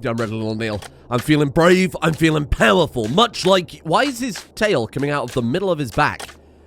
I'm ready, little Neil. I'm feeling brave. I'm feeling powerful. Much like... Why is his tail coming out of the middle of his back?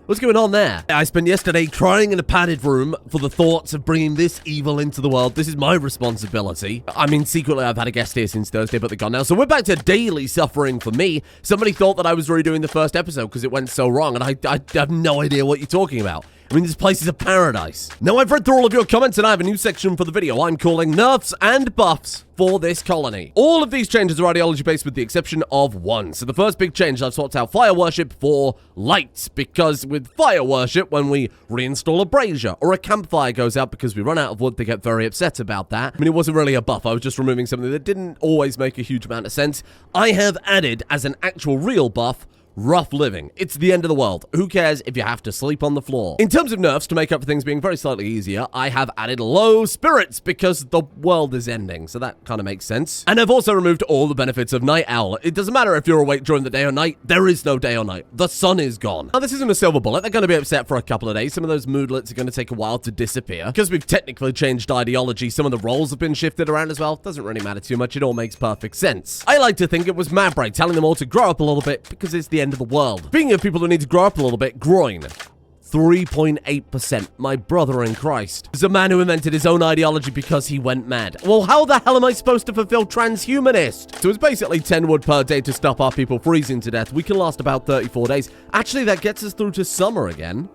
What's going on there? I spent yesterday crying in a padded room for the thoughts of bringing this evil into the world. This is my responsibility. I mean, secretly, I've had a guest here since Thursday, but they're gone now. So we're back to daily suffering for me. Somebody thought that I was redoing the first episode because it went so wrong, and I have no idea what you're talking about. I mean, this place is a paradise. Now, I've read through all of your comments, and I have a new section for the video I'm calling Nerfs and Buffs for this colony. All of these changes are ideology-based with the exception of one. So the first big change, I've swapped out fire worship for light, because with fire worship, when we reinstall a brazier or a campfire goes out because we run out of wood, they get very upset about that. I mean, it wasn't really a buff. I was just removing something that didn't always make a huge amount of sense. I have added, as an actual real buff, rough living. It's the end of the world. Who cares if you have to sleep on the floor? In terms of nerfs, to make up for things being very slightly easier, I have added low spirits because the world is ending, so that kind of makes sense. And I've also removed all the benefits of Night Owl. It doesn't matter if you're awake during the day or night. There is no day or night. The sun is gone. Now, this isn't a silver bullet. They're going to be upset for a couple of days. Some of those moodlets are going to take a while to disappear. Because we've technically changed ideology, some of the roles have been shifted around as well. Doesn't really matter too much. It all makes perfect sense. I like to think it was Mabray telling them all to grow up a little bit because it's the end of the world. Speaking of people who need to grow up a little bit, groin. 3.8%. My brother in Christ. There's a man who invented his own ideology because he went mad. Well, how the hell am I supposed to fulfill transhumanist? So it's basically 10 wood per day to stop our people freezing to death. We can last about 34 days. Actually, that gets us through to summer again.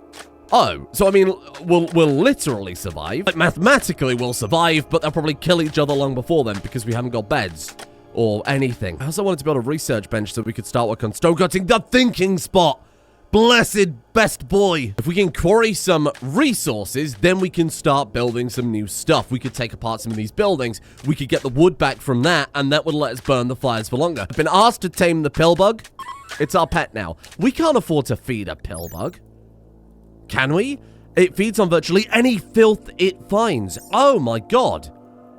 Oh, so I mean, we'll literally survive. Like, mathematically, we'll survive, but they'll probably kill each other long before then because we haven't got beds. Or anything. I also wanted to build a research bench so we could start work on stone cutting. The thinking spot! Blessed best boy! If we can quarry some resources, then we can start building some new stuff. We could take apart some of these buildings. We could get the wood back from that, and that would let us burn the fires for longer. I've been asked to tame the pillbug. It's our pet now. We can't afford to feed a pillbug. Can we? It feeds on virtually any filth it finds. Oh my god.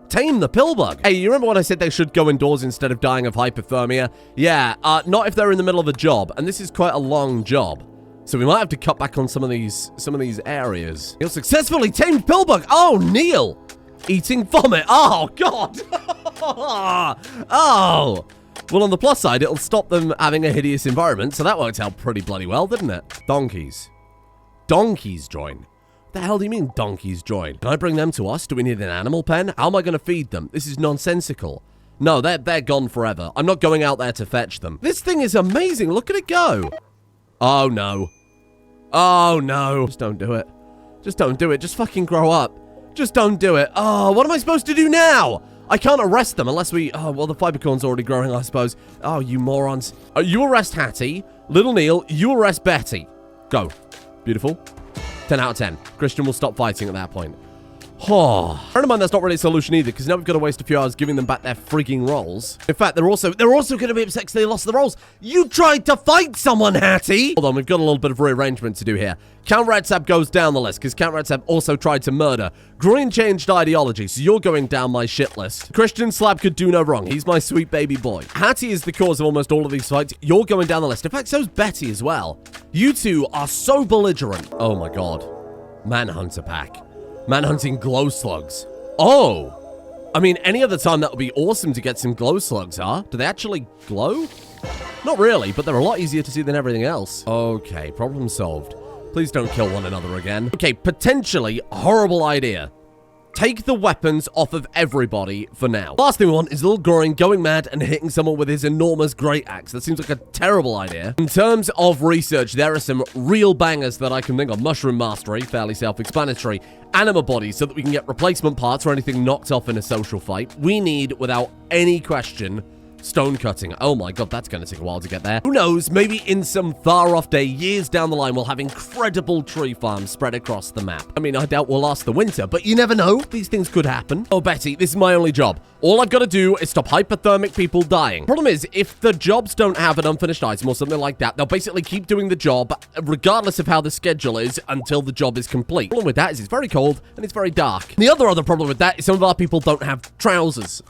Tame the pillbug. Hey, you remember when I said they should go indoors instead of dying of hypothermia? Yeah, not if they're in the middle of a job, and this is quite a long job. So we might have to cut back on some of these areas. Neil successfully tamed pillbug. Oh, Neil. Eating vomit. Oh, God. Oh. Well, on the plus side, it'll stop them having a hideous environment, so that worked out pretty bloody well, didn't it? Donkeys. Donkeys join. The hell do you mean donkeys join? Can I bring them to us? Do we need an animal pen? How am I going to feed them? This is nonsensical. No, they're gone forever. I'm not going out there to fetch them. This thing is amazing. Look at it go. Oh, no. Oh, no. Just don't do it. Just don't do it. Just fucking grow up. Just don't do it. Oh, what am I supposed to do now? I can't arrest them unless we... Oh, well, the fibercorn's already growing, I suppose. Oh, you morons. You arrest Hattie. Little Neil, you arrest Betty. Go. Beautiful. 10 out of 10. Christian will stop fighting at that point. Oh. Bear in mind, that's not really a solution either, because now we've got to waste a few hours giving them back their freaking rolls. In fact, they're also going to be upset because they lost the rolls. You tried to fight someone, Hattie! Hold on, we've got a little bit of rearrangement to do here. Count Radsab goes down the list, because Count Radsab also tried to murder. Groin changed ideology, so you're going down my shit list. Christian Slab could do no wrong. He's my sweet baby boy. Hattie is the cause of almost all of these fights. You're going down the list. In fact, so's Betty as well. You two are so belligerent. Oh my god. Manhunter pack. Manhunting glow slugs. Oh! I mean, any other time that would be awesome to get some glow slugs, huh? Do they actually glow? Not really, but they're a lot easier to see than everything else. Okay, problem solved. Please don't kill one another again. Okay, potentially horrible idea. Take the weapons off of everybody for now. Last thing we want is little Groin going mad and hitting someone with his enormous great axe. That seems like a terrible idea. In terms of research, there are some real bangers that I can think of. Mushroom mastery, fairly self-explanatory. Anima bodies, so that we can get replacement parts or anything knocked off in a social fight. We need, without any question, stone cutting. Oh my god, that's going to take a while to get there. Who knows, maybe in some far-off day, years down the line, we'll have incredible tree farms spread across the map. I mean, I doubt we'll last the winter, but you never know. These things could happen. Oh, Betty, this is my only job. All I've got to do is stop hypothermic people dying. Problem is, if the jobs don't have an unfinished item or something like that, they'll basically keep doing the job, regardless of how the schedule is, until the job is complete. The problem with that is it's very cold and it's very dark. And the other problem with that is some of our people don't have trousers.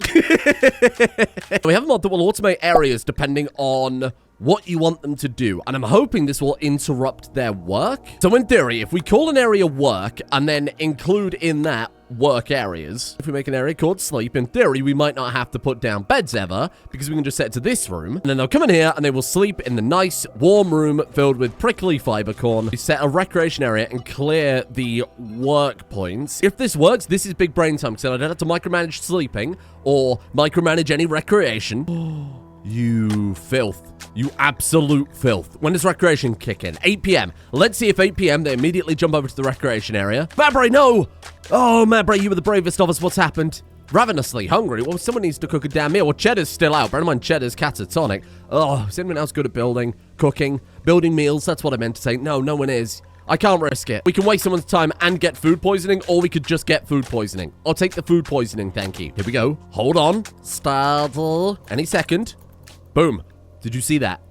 We have a mod that will automate areas depending on what you want them to do, and I'm hoping this will interrupt their work. So in theory, if we call an area work and then include in that work areas. If we make an area called sleep, in theory, we might not have to put down beds ever, because we can just set it to this room. And then they'll come in here, and they will sleep in the nice, warm room filled with prickly fiber corn. We set a recreation area and clear the work points. If this works, this is big brain time, because then I don't have to micromanage sleeping or micromanage any recreation. You filth. You absolute filth. When does recreation kick in? 8 p.m. Let's see if 8 p.m. they immediately jump over to the recreation area. Mabray, no! Oh, Mabray, you were the bravest of us. What's happened? Ravenously hungry? Well, someone needs to cook a damn meal. Well, Cheddar's still out. Bear in mind, Cheddar's catatonic. Oh, is anyone else good at building, cooking, building meals? That's what I meant to say. No, no one is. I can't risk it. We can waste someone's time and get food poisoning, or we could just get food poisoning. I'll take the food poisoning, thank you. Here we go. Hold on. Start any second. Boom. Did you see that?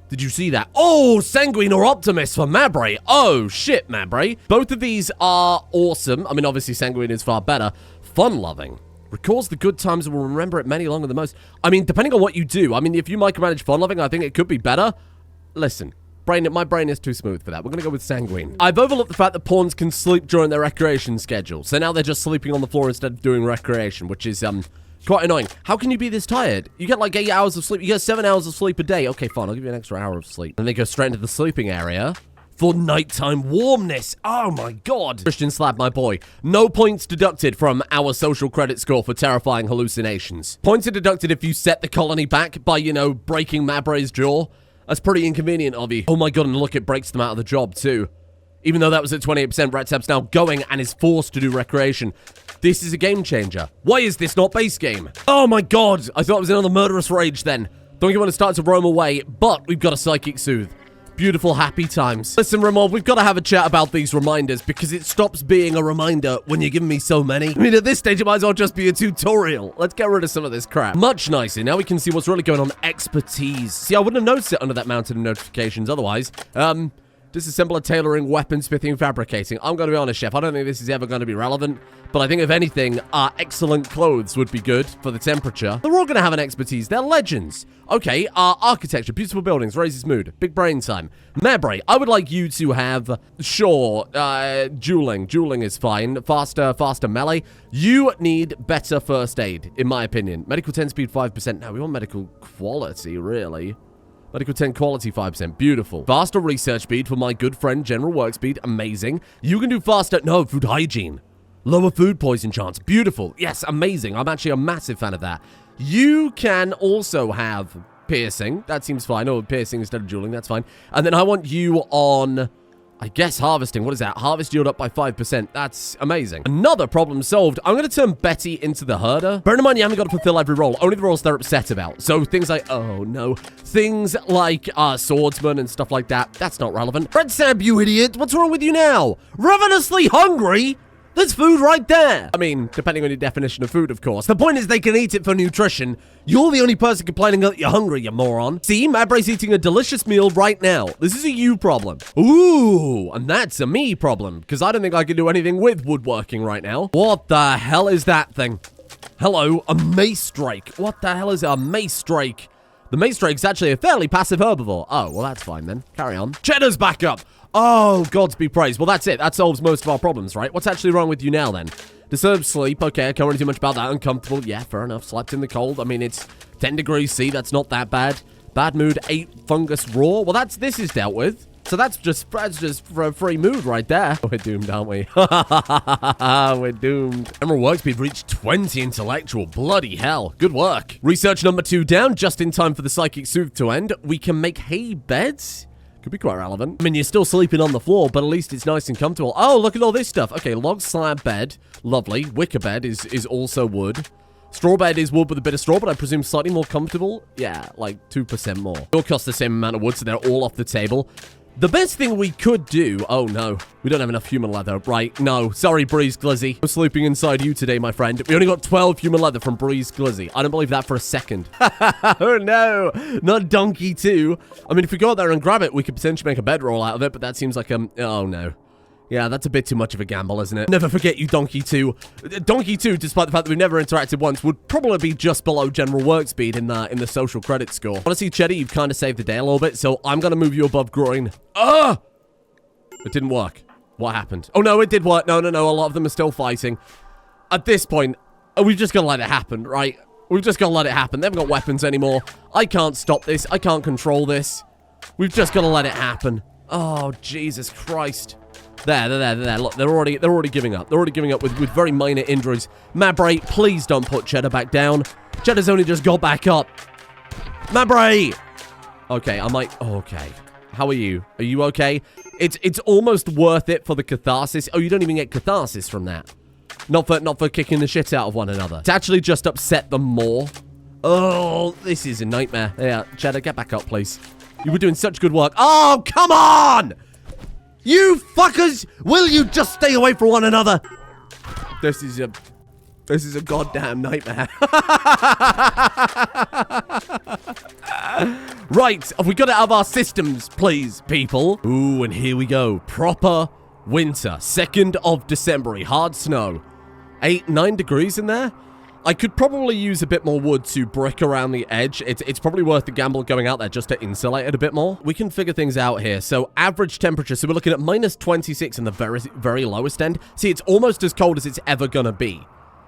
Did you see that? Oh, Sanguine or Optimist for Mabray. Oh, shit, Mabray. Both of these are awesome. I mean, obviously, Sanguine is far better. Fun-loving. Recalls the good times and will remember it many longer than most. I mean, depending on what you do. I mean, if you micromanage fun-loving, I think it could be better. Listen. My brain is too smooth for that. We're going to go with Sanguine. I've overlooked the fact that pawns can sleep during their recreation schedule. So now they're just sleeping on the floor instead of doing recreation, which is, quite annoying. How can you be this tired? You get like 8 hours of sleep. You get 7 hours of sleep a day. Okay, fine. I'll give you an extra hour of sleep. And they go straight into the sleeping area for nighttime warmness. Oh my god. Christian Slab, my boy. No points deducted from our social credit score for terrifying hallucinations. Points are deducted if you set the colony back by, you know, breaking Mabray's jaw. That's pretty inconvenient of you. Oh my god, and look, it breaks them out of the job too. Even though that was at 28%, Retheme's now going and is forced to do recreation. This is a game changer. Why is this not base game? Oh my god, I thought I was in on the murderous rage then. Don't you want to start to roam away, but we've got a psychic soothe. Beautiful, happy times. Listen, Rimworld, we've got to have a chat about these reminders because it stops being a reminder when you're giving me so many. I mean, at this stage, it might as well just be a tutorial. Let's get rid of some of this crap. Much nicer. Now we can see what's really going on. Expertise. See, I wouldn't have noticed it under that mountain of notifications otherwise. Disassembler, tailoring, weaponsmithing, fabricating. I'm going to be honest, Chef. I don't think this is ever going to be relevant. But I think, if anything, excellent clothes would be good for the temperature. They're all going to have an expertise. They're legends. Okay, architecture, beautiful buildings, raises mood. Big brain time. Mabray, I would like you to have, sure, dueling. Dueling is fine. Faster melee. You need better first aid, in my opinion. Medical 10 speed, 5%. No, we want medical quality, really. Medical 10 quality, 5%. Beautiful. Faster research speed for my good friend, general work speed. Amazing. You can do faster... No, food hygiene. Lower food poison chance. Beautiful. Yes, amazing. I'm actually a massive fan of that. You can also have piercing. That seems fine. Oh, piercing instead of dueling. That's fine. And then I want you on... I guess harvesting. What is that? Harvest yield up by 5%. That's amazing. Another problem solved. I'm going to turn Betty into the herder. Bear in mind, you haven't got to fulfill every role. Only the roles they're upset about. So things like, oh no. Things like swordsman and stuff like that. That's not relevant. Red Sab, you idiot. What's wrong with you now? Ravenously hungry? There's food right there. I mean, depending on your definition of food, of course. The point is they can eat it for nutrition. You're the only person complaining that you're hungry, you moron. See, Mabray's eating a delicious meal right now. This is a you problem. Ooh, and that's a me problem, because I don't think I can do anything with woodworking right now. What the hell is that thing? Hello, a mace drake. What the hell is a mace drake? The mace drake's actually a fairly passive herbivore. Oh, well, that's fine then. Carry on. Cheddar's back up. Oh, gods be praised. Well, that's it. That solves most of our problems, right? What's actually wrong with you now, then? Disturbed sleep. Okay, I can't really do much about that. Uncomfortable. Yeah, fair enough. Slept in the cold. I mean, it's 10 degrees C. That's not that bad. Bad mood. 8 fungus raw. Well, this is dealt with. So that's just for a free mood right there. We're doomed, aren't we? We're doomed. Emerald work speed reached 20 intellectual. Bloody hell. Good work. Research number 2 down. Just in time for the psychic soothe to end. We can make hay beds. Could be quite relevant. I mean, you're still sleeping on the floor, but at least it's nice and comfortable. Oh, look at all this stuff. Okay, log slab bed. Lovely. Wicker bed is also wood. Straw bed is wood with a bit of straw, but I presume slightly more comfortable. Yeah, like 2% more. It'll cost the same amount of wood, so they're all off the table. The best thing we could do... Oh, no. We don't have enough human leather. Right, no. Sorry, Breeze Glizzy. I'm sleeping inside you today, my friend. We only got 12 human leather from Breeze Glizzy. I don't believe that for a second. Oh, no. Not Donkey 2. I mean, if we go out there and grab it, we could potentially make a bedroll out of it, but that seems like a... Oh, no. Yeah, that's a bit too much of a gamble, isn't it? Never forget you, Donkey 2. Donkey 2, despite the fact that we've never interacted once, would probably be just below general work speed in the social credit score. Honestly, Cheddar, you've kind of saved the day a little bit, so I'm going to move you above groin. Ah! It didn't work. What happened? Oh, no, it did work. No. A lot of them are still fighting. At this point, we've just got to let it happen, right? We've just got to let it happen. They haven't got weapons anymore. I can't stop this. I can't control this. We've just got to let it happen. Oh, Jesus Christ. There. Look, they're already giving up. They're already giving up with very minor injuries. Mabray, please don't put Cheddar back down. Cheddar's only just got back up. Mabray! Okay, I might... Oh, okay. How are you? Are you okay? It's almost worth it for the catharsis. Oh, you don't even get catharsis from that. Not for kicking the shit out of one another. It's actually just upset them more. Oh, this is a nightmare. Yeah, Cheddar, get back up, please. You were doing such good work. Oh, come on! You fuckers! Will you just stay away from one another? This is a goddamn nightmare. Right, have we got it out of our systems, please, people? Ooh, and here we go. Proper winter. 2nd of December. Hard snow. 8, 9 degrees in there. I could probably use a bit more wood to brick around the edge. It's probably worth the gamble going out there just to insulate it a bit more. We can figure things out here. So average temperature. So we're looking at minus 26 in the very lowest end. See, it's almost as cold as it's ever gonna be.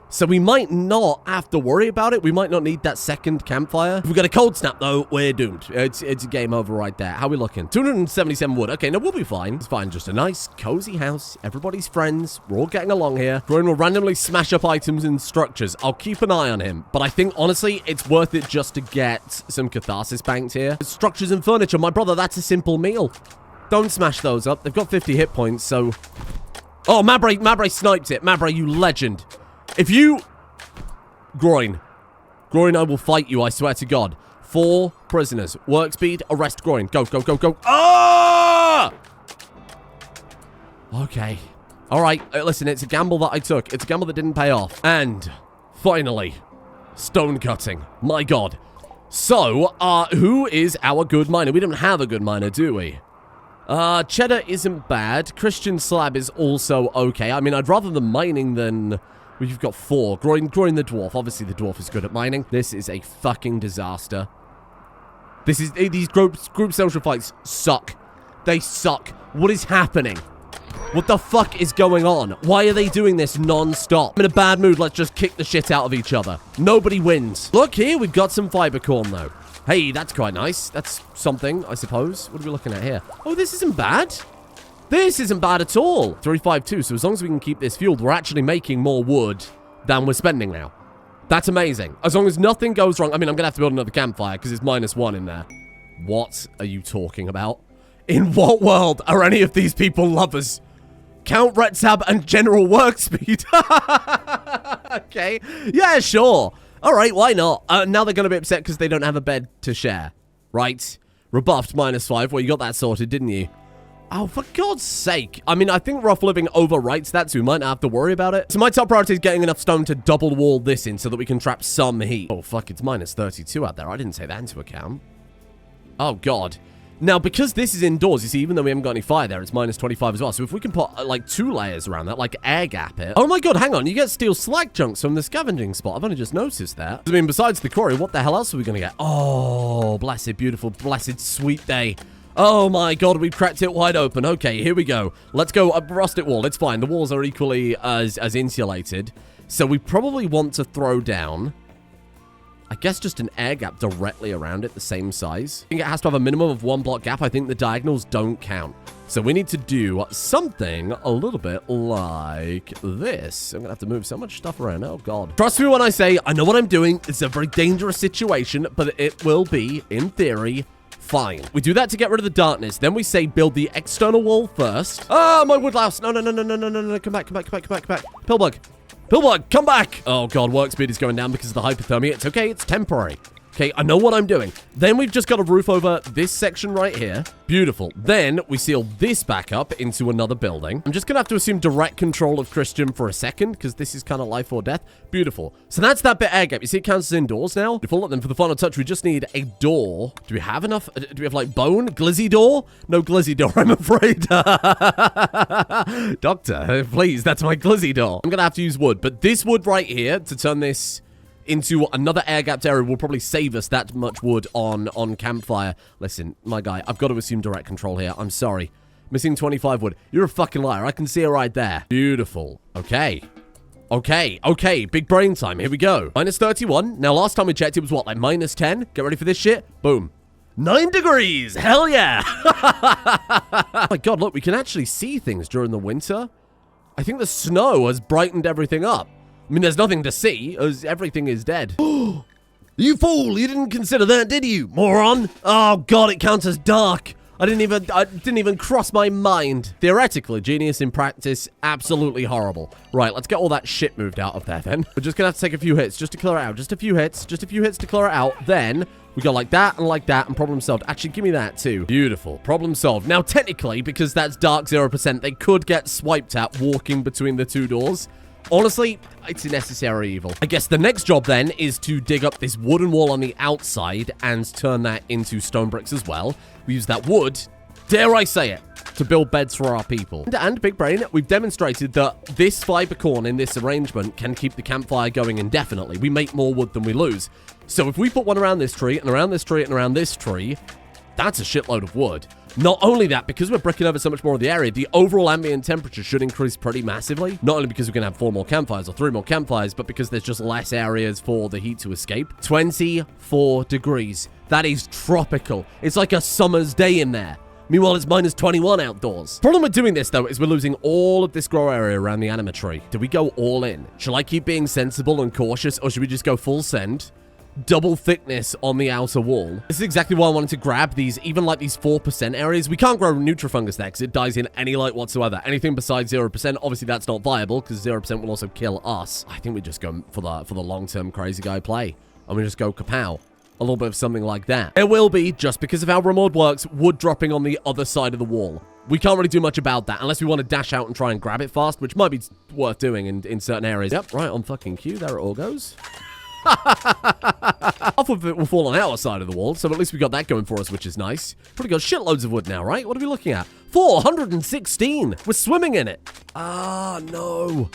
So we might not have to worry about it. We might not need that second campfire. If we get a cold snap, though, we're doomed. It's a game over right there. How are we looking? 277 wood. Okay, no, we'll be fine. It's fine. Just a nice, cozy house. Everybody's friends. We're all getting along here. Groin will randomly smash up items and structures. I'll keep an eye on him. But I think, honestly, it's worth it just to get some catharsis banked here. Structures and furniture. My brother, that's a simple meal. Don't smash those up. They've got 50 hit points, so... Oh, Mabray sniped it. Mabray, you legend. If you... Groin, I will fight you, I swear to God. 4 prisoners. Work speed, arrest Groin. Go. Ah! Okay. Alright, listen, it's a gamble that I took. It's a gamble that didn't pay off. And, finally, stone cutting. My God. So, who is our good miner? We don't have a good miner, do we? Cheddar isn't bad. Christian Slab is also okay. I mean, I'd rather the mining than... Well, you've got 4. Groin the dwarf. Obviously, the dwarf is good at mining. This is a fucking disaster. These group social fights suck. They suck. What is happening? What the fuck is going on? Why are they doing this non-stop? I'm in a bad mood. Let's just kick the shit out of each other. Nobody wins. Look here. We've got some fiber corn, though. Hey, that's quite nice. That's something, I suppose. What are we looking at here? Oh, this isn't bad. This isn't bad at all. 352. So as long as we can keep this fueled, we're actually making more wood than we're spending now. That's amazing. As long as nothing goes wrong. I mean, I'm going to have to build another campfire because it's -1 in there. What are you talking about? In what world are any of these people lovers? Count Retheme and General Work Speed. Okay. Yeah, sure. All right, why not? Now they're going to be upset because they don't have a bed to share. Right? Rebuffed -5. Well, you got that sorted, didn't you? Oh, for God's sake. I mean, I think rough living overwrites that, so we might not have to worry about it. So my top priority is getting enough stone to double wall this in so that we can trap some heat. Oh, fuck, it's -32 out there. I didn't take that into account. Oh, God. Now, because this is indoors, you see, even though we haven't got any fire there, it's -25 as well. So if we can put, like, 2 layers around that, like air gap it. Oh, my God, hang on. You get steel slag chunks from the scavenging spot. I've only just noticed that. I mean, besides the quarry, what the hell else are we going to get? Oh, blessed, beautiful, blessed, sweet day. Oh my God, we've cracked it wide open. Okay, here we go. Let's go up rusted wall. It's fine. The walls are equally as insulated. So we probably want to throw down, I guess, just an air gap directly around it, the same size. I think it has to have a minimum of 1 block gap. I think the diagonals don't count. So we need to do something a little bit like this. I'm going to have to move so much stuff around. Oh, God. Trust me when I say I know what I'm doing. It's a very dangerous situation, but it will be, in theory, fine. We do that to get rid of the darkness. Then we say build the external wall first. Ah, my woodlouse. No. Come back. Pillbug, come back. Oh, God, work speed is going down because of the hypothermia. It's okay. It's temporary. Okay, I know what I'm doing. Then we've just got a roof over this section right here. Beautiful. Then we seal this back up into another building. I'm just going to have to assume direct control of Christian for a second because this is kind of life or death. Beautiful. So that's that bit air gap. You see it counts as indoors now? Beautiful. Then for the final touch, we just need a door. Do we have enough? Do we have like bone? Glizzy door? No glizzy door, I'm afraid. Doctor, please, that's my glizzy door. I'm going to have to use wood, but this wood right here to turn this into another air-gapped area will probably save us that much wood on campfire. Listen, my guy, I've got to assume direct control here. I'm sorry. Missing 25 wood. You're a fucking liar. I can see it right there. Beautiful. Okay. Okay, okay, big brain time. Here we go. Minus 31. Now, last time we checked, it was what, like minus 10? Get ready for this shit. Boom. 9 degrees. Hell yeah. Oh my God, look, we can actually see things during the winter. I think the snow has brightened everything up. I mean, there's nothing to see, as everything is dead. You fool! You didn't consider that, did you, moron? Oh God, it counts as dark. I didn't even cross my mind. Theoretically, genius. In practice, absolutely horrible. Right, let's get all that shit moved out of there then. We're just gonna have to take a few hits just to clear it out. Just a few hits to clear it out. Then we go like that, and problem solved. Actually, give me that too. Beautiful. Problem solved. Now, technically, because that's dark 0%, they could get swiped at walking between the two doors. Honestly, it's a necessary evil. I guess the next job then is to dig up this wooden wall on the outside and turn that into stone bricks as well. We use that wood, dare I say it, to build beds for our people. And big brain, we've demonstrated that this fiber corn in this arrangement can keep the campfire going indefinitely. We make more wood than we lose. So if we put one around this tree, and around this tree, and around this tree, that's a shitload of wood. Not only that, because we're bricking over so much more of the area, the overall ambient temperature should increase pretty massively. Not only because we can have 4 more campfires or 3 more campfires, but because there's just less areas for the heat to escape. 24 degrees. That is tropical. It's like a summer's day in there. Meanwhile, it's minus 21 outdoors. Problem with doing this, though, is we're losing all of this grow area around the anima tree. Do we go all in? Shall I keep being sensible and cautious, or should we just go full send? Double thickness on the outer wall. This is exactly why I wanted to grab these, even like these 4% areas. We can't grow Nutrifungus there because it dies in any light whatsoever. Anything besides 0%, obviously that's not viable because 0% will also kill us. I think we just go for the long-term crazy guy play. And we just go kapow. A little bit of something like that. There will be, just because of how Rimworld works, wood dropping on the other side of the wall. We can't really do much about that unless we want to dash out and try and grab it fast, which might be worth doing in certain areas. Yep, right on fucking cue. There it all goes. Half of it will fall on our side of the wall, so at least we got that going for us, which is nice. Pretty good. Shitloads of wood now, right? What are we looking at? 416. We're swimming in it. Ah, no.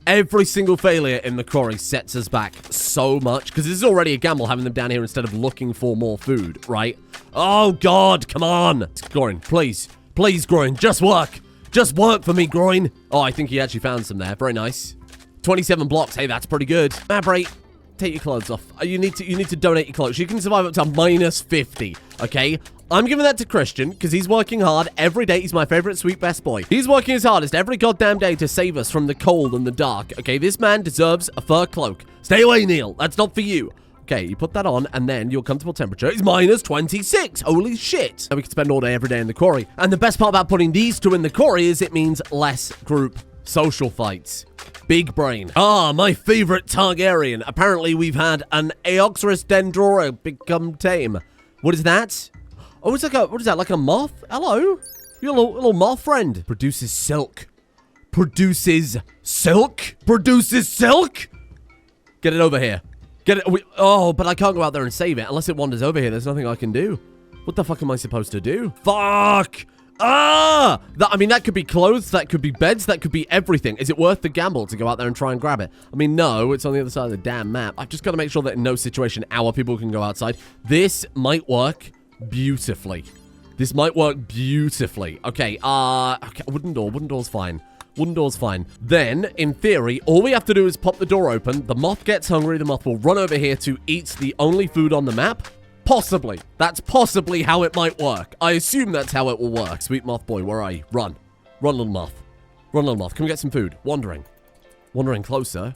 Every single failure in the quarry sets us back so much, because this is already a gamble having them down here instead of looking for more food, right? Oh, God, come on. Groin, please. Please, Groin, just work. Just work for me, Groin. Oh, I think he actually found some there. Very nice. 27 blocks. Hey, that's pretty good. Mabrate. Take your clothes off. You need to donate your clothes. You can survive up to minus 50, okay? I'm giving that to Christian because he's working hard every day. He's my favorite sweet best boy. He's working his hardest every goddamn day to save us from the cold and the dark, okay? This man deserves a fur cloak. Stay away, Neil. That's not for you. Okay, you put that on, and then your comfortable temperature is minus 26. Holy shit. And we can spend all day every day in the quarry. And the best part about putting these two in the quarry is it means less group social fights. Big brain. Ah, my favorite Targaryen. Apparently, we've had an Aoxyrus dendrora become tame. What is that? Oh, it's like a, what is that, like a moth? Hello? Your little moth friend. Produces silk. Produces silk? Produces silk? Get it over here. Get it. Oh, but I can't go out there and save it. Unless it wanders over here, there's nothing I can do. What the fuck am I supposed to do? Fuck! Ah! I mean, that could be clothes, that could be beds, that could be everything. Is it worth the gamble to go out there and try and grab it? I mean, no, it's on the other side of the damn map. I've just got to make sure that in no situation our people can go outside. This might work beautifully. This might work beautifully. Okay, okay, wooden door's fine. Wooden door's fine. Then, in theory, all we have to do is pop the door open. The moth gets hungry. The moth will run over here to eat the only food on the map. Possibly. That's possibly how it might work. I assume that's how it will work. Sweet moth boy, where are you? Run. Run, little moth. Run, little moth. Can we get some food? Wandering. Wandering closer.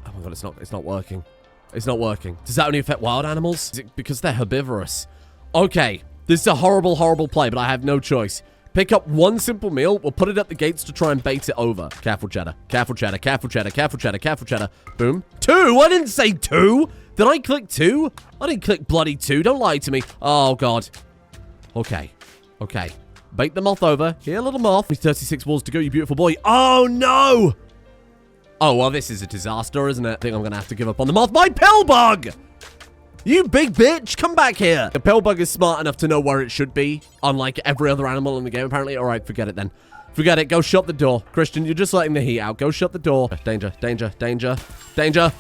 Oh my God, it's not working. It's not working. Does that only affect wild animals? Is it because they're herbivorous? Okay. This is a horrible, horrible play, but I have no choice. Pick up one simple meal. We'll put it at the gates to try and bait it over. Careful, cheddar. Careful, cheddar. Careful, cheddar. Careful, cheddar. Careful, cheddar. Boom. 2! I didn't say 2! Did I click 2? I didn't click bloody 2. Don't lie to me. Oh, God. Okay. Okay. Bait the moth over. Here, little moth. 36 walls to go, you beautiful boy. Oh, no! Oh, well, this is a disaster, isn't it? I think I'm going to have to give up on the moth. My pill bug! You big bitch, come back here. The pill bug is smart enough to know where it should be, unlike every other animal in the game, apparently. All right, forget it then. Forget it. Go shut the door. Christian, you're just letting the heat out. Go shut the door. Danger, danger, danger, danger.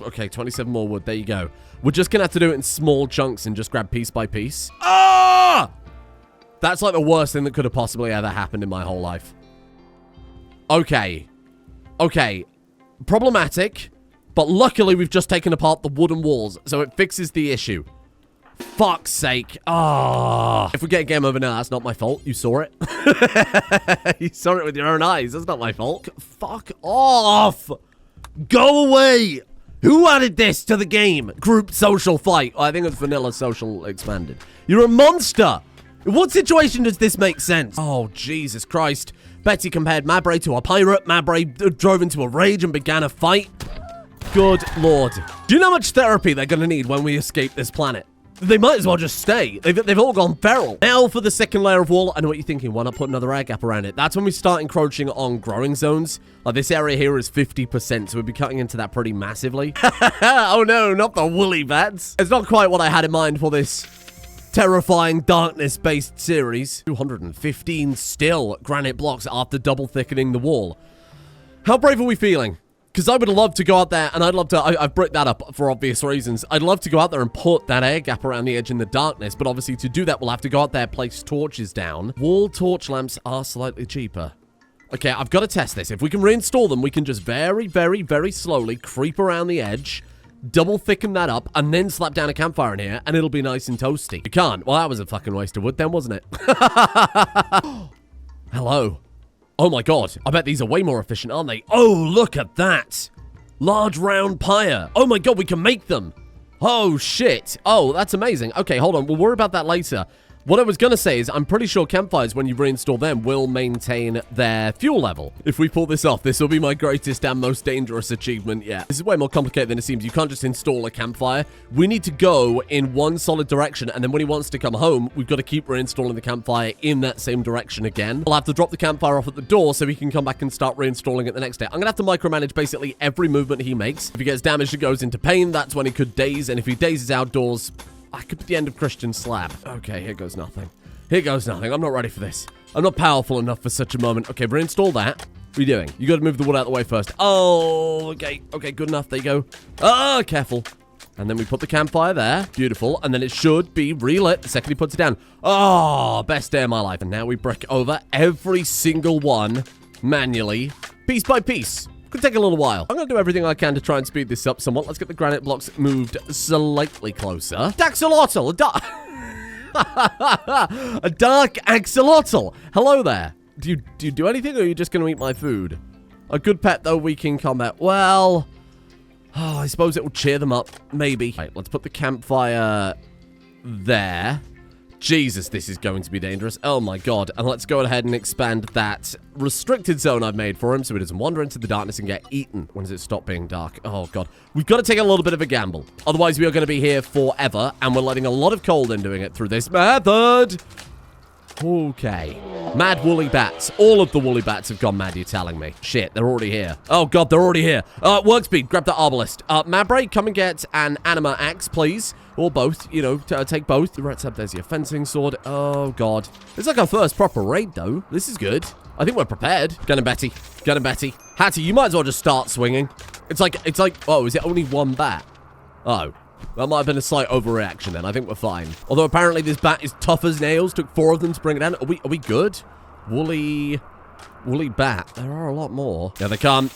Okay, 27 more wood. There you go. We're just going to have to do it in small chunks and just grab piece by piece. Ah! That's like the worst thing that could have possibly ever happened in my whole life. Okay. Okay. Problematic, but luckily we've just taken apart the wooden walls, so it fixes the issue. Fuck's sake. Ah. If we get a game over now, that's not my fault. You saw it. You saw it with your own eyes. That's not my fault. Fuck off. Go away. Who added this to the game? Group social fight. I think it's vanilla social expanded. You're a monster. In what situation does this make sense? Oh, Jesus Christ. Betty compared Mabray to a pirate. Mabray drove into a rage and began a fight. Good Lord. Do you know how much therapy they're going to need when we escape this planet? They might as well just stay. They've all gone feral. Now for the second layer of wall. I know what you're thinking. Why not put another air gap around it? That's when we start encroaching on growing zones. Like this area here is 50%, so we'll be cutting into that pretty massively. Oh no, not the woolly bats. It's not quite what I had in mind for this terrifying darkness-based series. 215 still granite blocks after double thickening the wall. How brave are we feeling? Because I would love to go out there, and I'd love to, I've bricked that up for obvious reasons. I'd love to go out there and put that air gap around the edge in the darkness, but obviously to do that, we'll have to go out there, place torches down. Wall torch lamps are slightly cheaper. Okay, I've got to test this. If we can reinstall them, we can just very, very, very slowly creep around the edge, double thicken that up, and then slap down a campfire in here, and it'll be nice and toasty. You can't. Well, that was a fucking waste of wood then, wasn't it? Hello. Oh my god, I bet these are way more efficient, aren't they? Oh, look at that. Large round pyre. Oh my god, we can make them. Oh, shit. Oh, that's amazing. Okay, hold on. We'll worry about that later. What I was going to say is I'm pretty sure campfires, when you reinstall them, will maintain their fuel level. If we pull this off, this will be my greatest and most dangerous achievement yet. This is way more complicated than it seems. You can't just install a campfire. We need to go in one solid direction, and then when he wants to come home, we've got to keep reinstalling the campfire in that same direction again. We'll have to drop the campfire off at the door so he can come back and start reinstalling it the next day. I'm going to have to micromanage basically every movement he makes. If he gets damaged and goes into pain, that's when he could daze, and if he dazes outdoors, I could be the end of Christian slab. Okay, here goes nothing. Here goes nothing. I'm not ready for this. I'm not powerful enough for such a moment. Okay, reinstall that. What are you doing? You got to move the wood out of the way first. Oh, okay. Okay, good enough. There you go. Oh, careful. And then we put the campfire there. Beautiful. And then it should be relit the second he puts it down. Oh, best day of my life. And now we brick over every single one manually, piece by piece. Could take a little while. I'm going to do everything I can to try and speed this up somewhat. Let's get the granite blocks moved slightly closer. Daxolotl! A dark axolotl! Hello there. Do you do anything, or are you just going to eat my food? A good pet, though, weak in combat. Well, I suppose it will cheer them up. Maybe. Right, let's put the campfire there. Jesus, this is going to be dangerous. Oh my god. And let's go ahead and expand that restricted zone I've made for him so he doesn't wander into the darkness and get eaten. When does it stop being dark? Oh god. We've got to take a little bit of a gamble. Otherwise, we are going to be here forever, and we're letting a lot of cold in doing it through this method. Okay. Mad woolly bats. All of the woolly bats have gone mad, you're telling me. Shit, they're already here. Oh god, they're already here. Work speed, grab the arbalist. Mabray, come and get an anima axe, please. Or both, you know, take both. Right up, there's your fencing sword. Oh, God. It's like our first proper raid, though. This is good. I think we're prepared. Get him, Betty. Get him, Betty. Hattie, you might as well just start swinging. It's like, oh, is it only one bat? Oh. That might have been a slight overreaction then. I think we're fine. Although apparently this bat is tough as nails. Took 4 of them to bring it down. Are we good? Woolly bat. There are a lot more. Yeah, they come.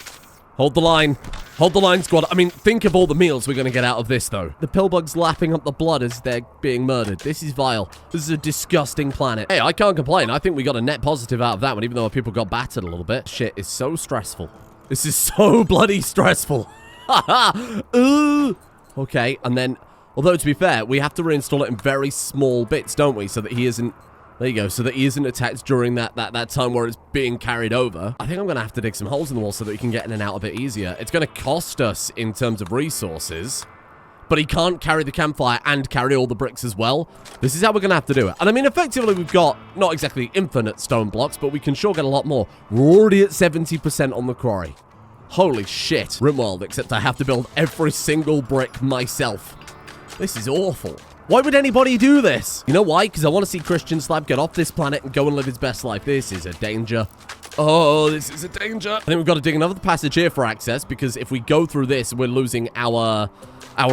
Hold the line. Hold the line, squad. I mean, think of all the meals we're going to get out of this, though. The pillbugs lapping up the blood as they're being murdered. This is vile. This is a disgusting planet. Hey, I can't complain. I think we got a net positive out of that one, even though our people got battered a little bit. Shit is so stressful. This is so bloody stressful. Ooh. Okay, and then, although to be fair, we have to reinstall it in very small bits, don't we? So that he isn't... There you go, so that he isn't attacked during that time where it's being carried over. I think I'm going to have to dig some holes in the wall so that he can get in and out a bit easier. It's going to cost us in terms of resources, but he can't carry the campfire and carry all the bricks as well. This is how we're going to have to do it. And I mean, effectively, we've got not exactly infinite stone blocks, but we can sure get a lot more. We're already at 70% on the quarry. Holy shit. Rimworld, except I have to build every single brick myself. This is awful. Why would anybody do this? You know why? Because I want to see Christian Slab get off this planet and go and live his best life. This is a danger. Oh, this is a danger. I think we've got to dig another passage here for access, because if we go through this, we're losing our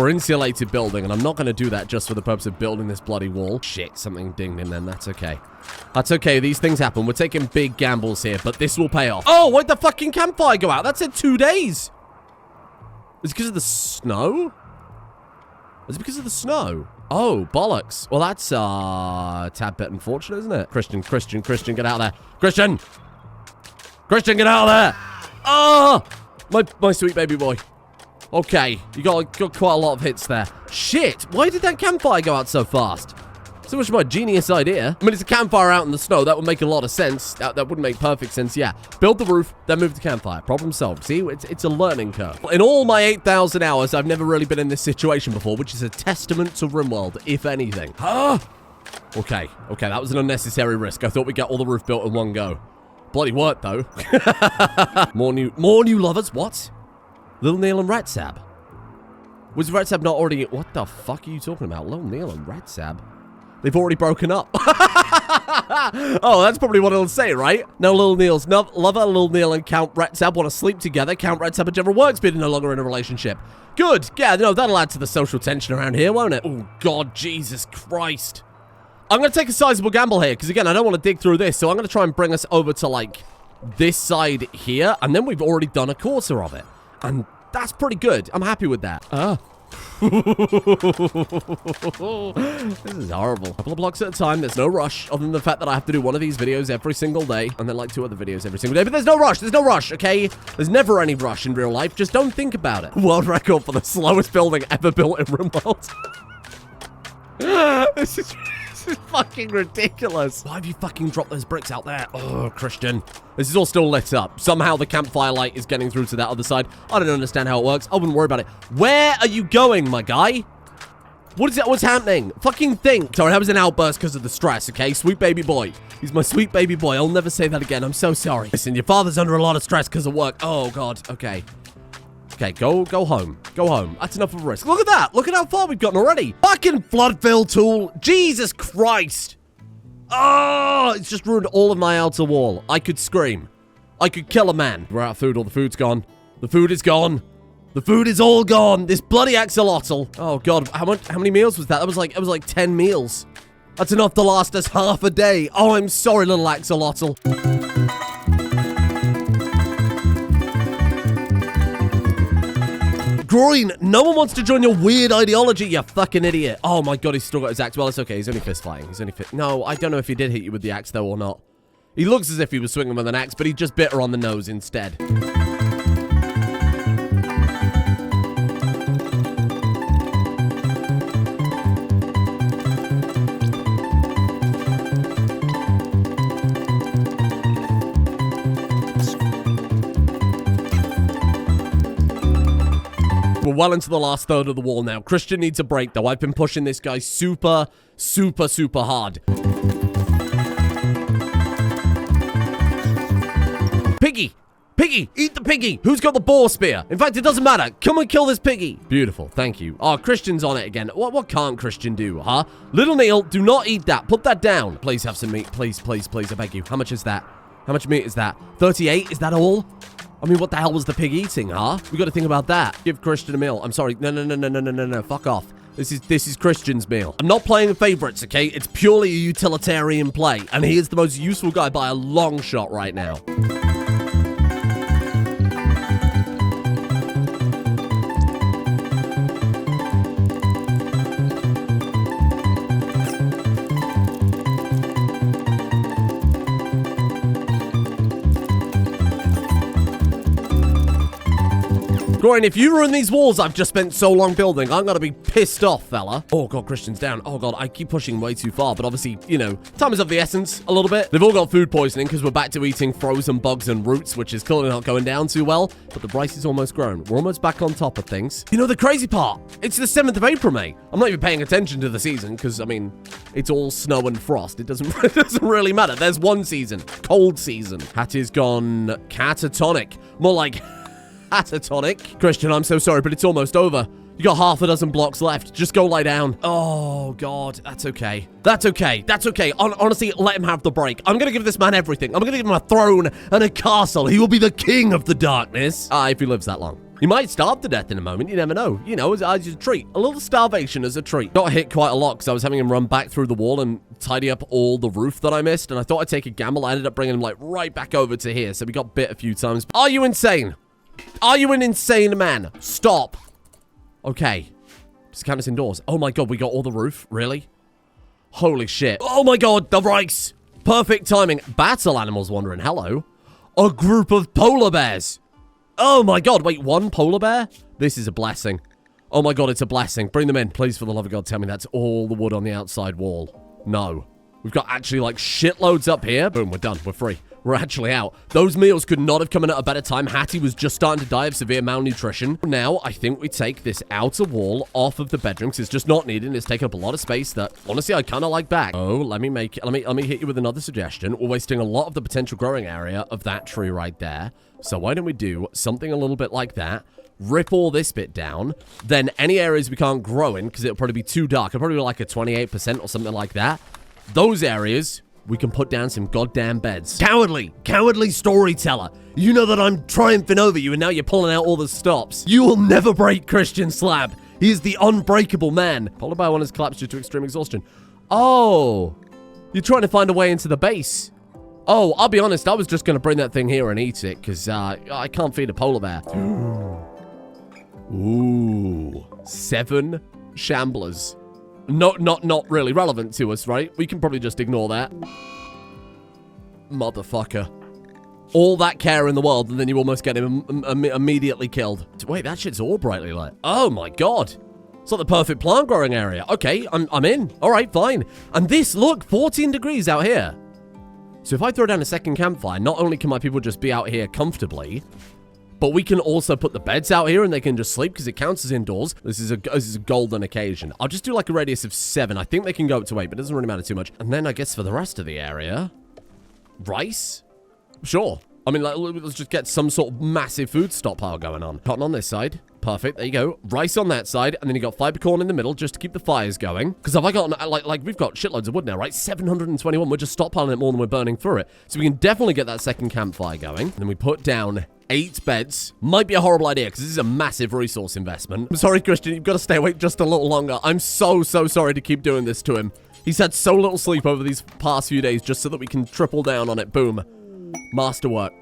insulated building, and I'm not going to do that just for the purpose of building this bloody wall. Shit, something dinged in then. That's okay. That's okay. These things happen. We're taking big gambles here, but this will pay off. Oh, why'd the fucking campfire go out? That said 2 days. Is it because of the snow? Is it because of the snow? Oh, bollocks. Well, that's a tad bit unfortunate, isn't it? Christian, get out of there. Christian, get out of there. Oh, my sweet baby boy. Okay, you got quite a lot of hits there. Shit, why did that campfire go out so fast? So much my genius idea. I mean, it's a campfire out in the snow. That would make a lot of sense. That would make perfect sense, yeah. Build the roof, then move the campfire. Problem solved. See, it's a learning curve. In all my 8,000 hours, I've never really been in this situation before, which is a testament to Rimworld, if anything. Okay, that was an unnecessary risk. I thought we'd get all the roof built in one go. Bloody worked, though. More new lovers? What? Little Neil and Retheme. Was Retheme not already... What the fuck are you talking about? Little Neil and Retheme? They've already broken up. Oh, that's probably what it'll say, right? Now, Little Neil's lover, Little Neil and Count Retheme want to sleep together. Count Retheme and General Workspeed are no longer in a relationship. Good. Yeah, no, that'll add to the social tension around here, won't it? Oh, God, Jesus Christ. I'm going to take a sizable gamble here, because, again, I don't want to dig through this, so I'm going to try and bring us over to, like, this side here, and then we've already done a quarter of it. And that's pretty good. I'm happy with that. This is horrible. A couple of blocks at a time. There's no rush, other than the fact that I have to do one of these videos every single day, and then like 2 other videos every single day. But there's no rush, okay? There's never any rush in real life. Just don't think about it. World record for the slowest building ever built in Rimworld. This is fucking ridiculous. Why have you fucking dropped those bricks out there? Oh, Christian. This is all still lit up. Somehow the campfire light is getting through to that other side. I don't understand how it works. I wouldn't worry about it. Where are you going, my guy? What is that? What's happening? Fucking think. Sorry, that was an outburst because of the stress, okay? Sweet baby boy. He's my sweet baby boy. I'll never say that again. I'm so sorry. Listen, your father's under a lot of stress because of work. Oh, God. Okay. Okay, go home. Go home. That's enough of a risk. Look at that. Look at how far we've gotten already. Fucking flood fill tool. Jesus Christ. Oh, it's just ruined all of my outer wall. I could scream. I could kill a man. We're out of food. All the food's gone. The food is gone. The food is all gone. This bloody axolotl. Oh, God. How many meals was that? It was like 10 meals. That's enough to last us half a day. Oh, I'm sorry, little axolotl. Groin, no one wants to join your weird ideology, you fucking idiot. Oh my God, he's still got his axe. Well, it's okay. He's only fist fighting. No, I don't know if he did hit you with the axe, though, or not. He looks as if he was swinging with an axe, but he just bit her on the nose instead. We're well into the last third of the wall now. Christian needs a break, though. I've been pushing this guy super hard. Piggy! Piggy! Eat the piggy! Who's got the boar spear? In fact, it doesn't matter. Come and kill this piggy. Beautiful. Thank you. Oh, Christian's on it again. What can't Christian do, huh? Little Neil, do not eat that. Put that down. Please have some meat. Please, I beg you. How much is that? How much meat is that? 38? Is that all? I mean, what the hell was the pig eating, huh? We got to think about that. Give Christian a meal. I'm sorry. No. Fuck off. This is Christian's meal. I'm not playing favorites, okay? It's purely a utilitarian play, and he is the most useful guy by a long shot right now. Groin, if you ruin these walls I've just spent so long building, I'm gonna be pissed off, fella. Oh, God, Christian's down. Oh, God, I keep pushing way too far, but obviously, you know, time is of the essence a little bit. They've all got food poisoning because we're back to eating frozen bugs and roots, which is clearly not going down too well, but the rice is almost grown. We're almost back on top of things. You know, the crazy part, it's the 7th of April, mate. I'm not even paying attention to the season because, I mean, it's all snow and frost. It doesn't really matter. There's one season, cold season. Hattie's gone catatonic. More like catatonic. Christian, I'm so sorry, but it's almost over. You got half a dozen blocks left. Just go lie down. Oh, God. That's okay. That's okay. Honestly, let him have the break. I'm going to give this man everything. I'm going to give him a throne and a castle. He will be the king of the darkness. If he lives that long. He might starve to death in a moment. You never know. You know, as a treat. A little starvation as a treat. Got hit quite a lot because I was having him run back through the wall and tidy up all the roof that I missed. And I thought I'd take a gamble. I ended up bringing him, like, right back over to here. So we got bit a few times. Are you insane? Are you an insane man? Stop. Okay. Just count us indoors. Oh my god, we got all the roof? Really? Holy shit. Oh my god, the rice. Perfect timing. Battle animals wandering. Hello. A group of polar bears. Oh my god, wait, one polar bear? This is a blessing. Oh my god, it's a blessing. Bring them in. Please, for the love of God, tell me that's all the wood on the outside wall. No. We've got actually, like, shitloads up here. Boom, we're done. We're free. We're actually out. Those meals could not have come in at a better time. Hattie was just starting to die of severe malnutrition. Now, I think we take this outer wall off of the bedroom because it's just not needed and it's taking up a lot of space that, honestly, I kind of like back. Oh, let me hit you with another suggestion. We're wasting a lot of the potential growing area of that tree right there. So why don't we do something a little bit like that? Rip all this bit down. Then any areas we can't grow in because it'll probably be too dark. It'll probably be like a 28% or something like that. Those areas, we can put down some goddamn beds. Cowardly storyteller. You know that I'm triumphing over you and now you're pulling out all the stops. You will never break Christian Slab. He is the unbreakable man. Polar bear one has collapsed due to extreme exhaustion. Oh, you're trying to find a way into the base. Oh, I'll be honest, I was just going to bring that thing here and eat it because I can't feed a polar bear. Ooh, 7 shamblers. Not really relevant to us, right? We can probably just ignore that. Motherfucker. All that care in the world, and then you almost get him immediately killed. Wait, that shit's all brightly lit. Oh my god. It's like the perfect plant growing area. Okay, I'm in. All right, fine. And this, look, 14 degrees out here. So if I throw down a second campfire, not only can my people just be out here comfortably, but we can also put the beds out here and they can just sleep because it counts as indoors. This is a golden occasion. I'll just do like a radius of 7. I think they can go up to 8, but it doesn't really matter too much. And then I guess for the rest of the area, rice? Sure. I mean, let's just get some sort of massive food stockpile going on. Cotton on this side. Perfect. There you go. Rice on that side. And then you got fiber corn in the middle just to keep the fires going. Because have I got, like, we've got shitloads of wood now, right? 721. We're just stockpiling it more than we're burning through it. So we can definitely get that second campfire going. And then we put down 8 beds. Might be a horrible idea because this is a massive resource investment. I'm sorry, Christian. You've got to stay awake just a little longer. I'm so sorry to keep doing this to him. He's had so little sleep over these past few days just so that we can triple down on it. Boom. Masterwork.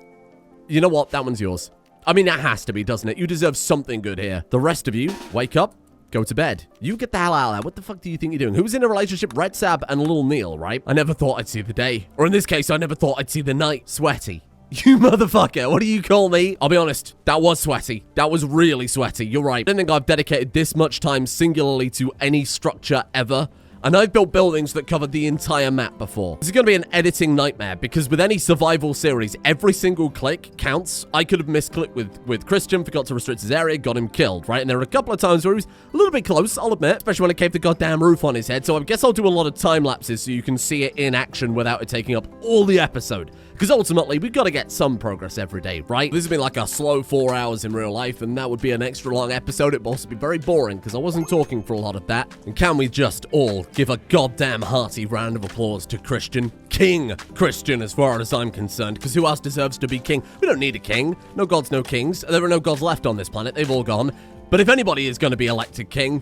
You know what? That one's yours. I mean, that has to be, doesn't it? You deserve something good here. The rest of you, wake up, go to bed. You get the hell out of there. What the fuck do you think you're doing? Who's in a relationship? Red Sab and Little Neil, right? I never thought I'd see the day. Or in this case, I never thought I'd see the night. Sweaty. You motherfucker. What do you call me? I'll be honest. That was sweaty. That was really sweaty. You're right. I don't think I've dedicated this much time singularly to any structure ever. And I've built buildings that covered the entire map before. This is going to be an editing nightmare because with any survival series, every single click counts. I could have misclicked with Christian, forgot to restrict his area, got him killed, right? And there were a couple of times where he was a little bit close, I'll admit, especially when it came to goddamn roof on his head. So I guess I'll do a lot of time lapses so you can see it in action without it taking up all the episode. Because ultimately, we've got to get some progress every day, right? This would be like a slow 4 hours in real life, and that would be an extra long episode. It would also be very boring, because I wasn't talking for a lot of that. And can we just all give a goddamn hearty round of applause to Christian? King Christian, as far as I'm concerned, because who else deserves to be king? We don't need a king. No gods, no kings. There are no gods left on this planet. They've all gone. But if anybody is going to be elected king,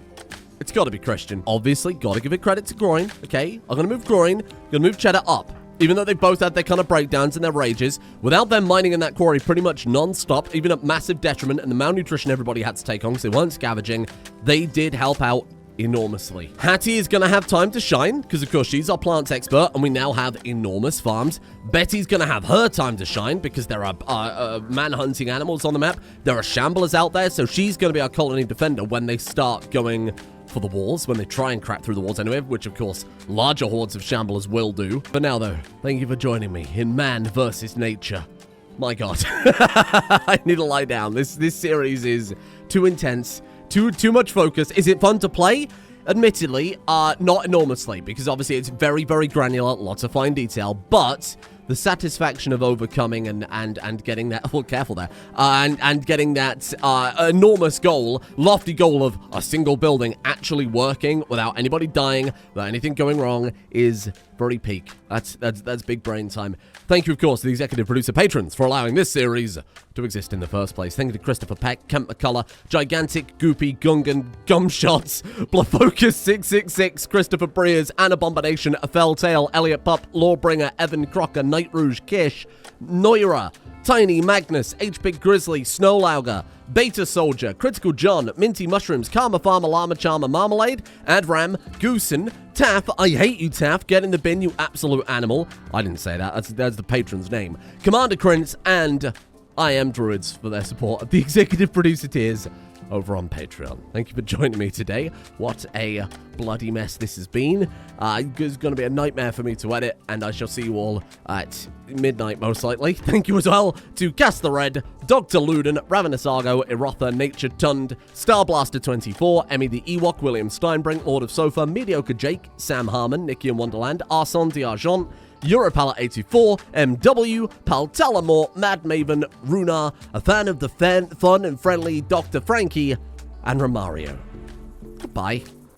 it's got to be Christian. Obviously, got to give it credit to Groin, okay? I'm going to move Groin. I'm going to move Cheddar up. Even though they both had their kind of breakdowns and their rages, without them mining in that quarry pretty much non-stop, even at massive detriment and the malnutrition everybody had to take on because they weren't scavenging, they did help out enormously. Hattie is going to have time to shine because, of course, she's our plants expert and we now have enormous farms. Betty's going to have her time to shine because there are man-hunting animals on the map. There are shamblers out there, so she's going to be our colony defender when they start going for the walls, when they try and crack through the walls anyway, which, of course, larger hordes of shamblers will do. For now, though, thank you for joining me in Man versus Nature. My God. I need to lie down. This series is too intense. Too much focus. Is it fun to play? Admittedly, not enormously, because obviously it's very, very granular, lots of fine detail, but the satisfaction of overcoming and getting that, well, careful there, and getting that enormous goal, lofty goal of a single building actually working without anybody dying, without anything going wrong, is very peak. That's big brain time. Thank you, of course, to the executive producer patrons for allowing this series to exist in the first place. Thank you to Christopher Peck, Kemp McCullough, Gigantic, Goopy, Gungan, Gumshots, Blufocus666, Christopher Breers, Anna Bombination, Fell Tail, Elliot Pup, Lawbringer, Evan Crocker, Night Rouge Kish, Noira, Tiny, Magnus, H-Big Grizzly, Snowlauger, Beta Soldier, Critical John, Minty Mushrooms, Karma Farmer, Llama Charmer, Marmalade, Adram, Goosen, Taff, I hate you Taff, get in the bin you absolute animal. I didn't say that, that's the patron's name. Commander Prince, and I Am Druids for their support of the executive producer tiers over on Patreon. Thank you for joining me today. What a bloody mess this has been. It's going to be a nightmare for me to edit, and I shall see you all at midnight, most likely. Thank you as well to Cast the Red, Dr. Luden, Ravenous Argo, Erotha, Nature Tund, Starblaster24, Emmy the Ewok, William Steinbrink, Lord of Sofa, Mediocre Jake, Sam Harmon, Nicky in Wonderland, Arson D'Argent, Europala84, MW, Paltalamore, Mad Maven, Runar, a fan of the fun and friendly Dr. Frankie, and Romario. Goodbye.